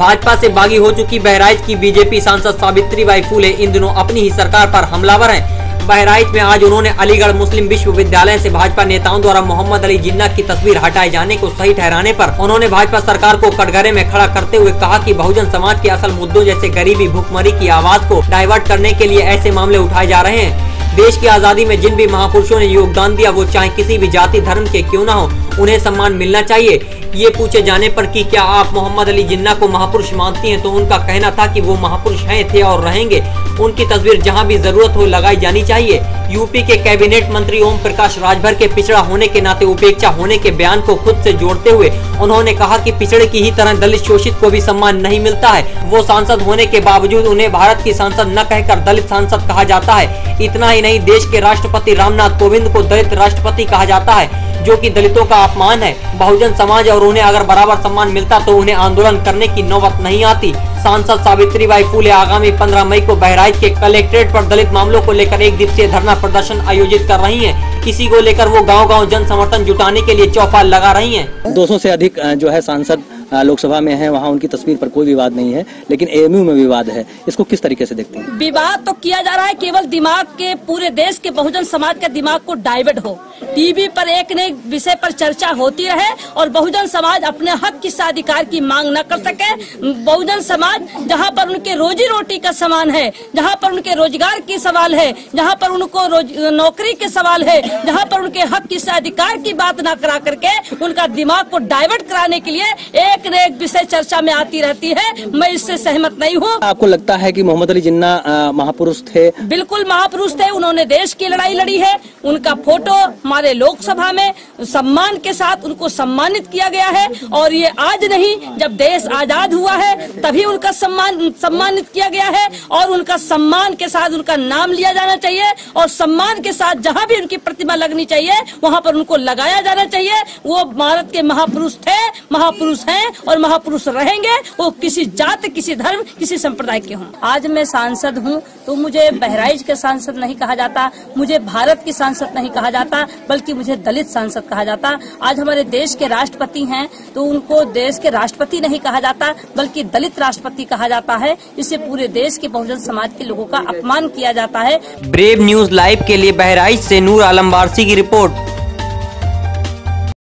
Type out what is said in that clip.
भाजपा से बागी हो चुकी बहराइच की बीजेपी सांसद सावित्रीबाई फूले इन दिनों अपनी ही सरकार पर हमलावर हैं। बहराइच में आज उन्होंने अलीगढ़ मुस्लिम विश्वविद्यालय से भाजपा नेताओं द्वारा मोहम्मद अली जिन्ना की तस्वीर हटाए जाने को सही ठहराने पर उन्होंने भाजपा सरकार को कटघरे में खड़ा करते हुए कहा कि बहुजन समाज के असल मुद्दों जैसे गरीबी, भुखमरी की आवाज को डाइवर्ट करने के लिए ऐसे मामले उठाए जा रहे हैं। देश की आजादी में जिन भी महापुरुषों ने योगदान दिया, वो चाहे किसी भी जाति धर्म के क्यों न हो, उन्हें सम्मान मिलना चाहिए। ये पूछे जाने पर कि क्या आप मोहम्मद अली जिन्ना को महापुरुष मानती हैं, तो उनका कहना था कि वो महापुरुष हैं, थे और रहेंगे। उनकी तस्वीर जहां भी जरूरत हो लगाई जानी चाहिए। यूपी के कैबिनेट मंत्री ओम प्रकाश राजभर के पिछड़ा होने के नाते उपेक्षा होने के बयान को खुद से जोड़ते हुए उन्होंने कहा कि पिछड़े की ही तरह दलित शोषित को भी सम्मान नहीं मिलता है। वो सांसद होने के बावजूद उन्हें भारत की सांसद न कहकर दलित सांसद कहा जाता है। इतना ही नहीं, देश के राष्ट्रपति रामनाथ कोविंद को दलित राष्ट्रपति कहा जाता है, जो कि दलितों का अपमान है। बहुजन समाज और उन्हें अगर बराबर सम्मान मिलता तो उन्हें आंदोलन करने की नौबत नहीं आती। सांसद सावित्रीबाई फूले आगामी 15 मई को बहराइच के कलेक्ट्रेट पर दलित मामलों को लेकर एक दिवसीय धरना प्रदर्शन आयोजित कर रही हैं। इसी को लेकर वो गांव-गांव जन समर्थन जुटाने के लिए चौपाल लगा रही हैं। 200 से अधिक जो है सांसद लोकसभा में है, वहाँ उनकी तस्वीर पर कोई विवाद नहीं है, लेकिन एएमयू में विवाद है। इसको किस तरीके से देखते हैं? विवाद तो किया जा रहा है केवल दिमाग के, पूरे देश के बहुजन समाज के दिमाग को डाइवर्ट हो, टीवी पर एक न एक विषय पर चर्चा होती रहे और बहुजन समाज अपने हक की अधिकार की मांग न कर सके। बहुजन समाज जहाँ पर उनके रोजी रोटी का सवाल है, जहाँ पर उनके रोजगार की सवाल है, जहाँ पर उनको नौकरी के सवाल है, जहाँ पर उनके हक की अधिकार की बात न करा करके उनका दिमाग को डाइवर्ट कराने के लिए एक न एक विषय चर्चा में आती रहती है। मैं इससे सहमत नहीं हूँ। आपको लगता है कि मोहम्मद अली जिन्ना महापुरुष थे? बिल्कुल महापुरुष थे। उन्होंने देश की लड़ाई लड़ी है। उनका फोटो हमारे लोकसभा में सम्मान के साथ उनको सम्मानित किया गया है और ये आज नहीं, जब देश आजाद हुआ है तभी उनका सम्मानित किया गया है और उनका सम्मान के साथ उनका नाम लिया जाना चाहिए और सम्मान के साथ जहाँ भी उनकी प्रतिमा लगनी चाहिए वहाँ पर उनको लगाया जाना चाहिए। वो भारत के महापुरुष थे, महापुरुष हैं और महापुरुष रहेंगे। वो किसी जात, किसी धर्म, किसी संप्रदाय के हों। आज मैं सांसद हूँ तो मुझे बहराइच के सांसद नहीं कहा जाता, मुझे भारत की सांसद नहीं कहा जाता, बल्कि मुझे दलित सांसद कहा जाता। आज हमारे देश के राष्ट्रपति हैं तो उनको देश के राष्ट्रपति नहीं कहा जाता, बल्कि दलित राष्ट्रपति कहा जाता है। इससे पूरे देश के बहुजन समाज के लोगों का अपमान किया जाता है। ब्रेव न्यूज लाइव के लिए बहराइच से नूर आलम वारसी की रिपोर्ट।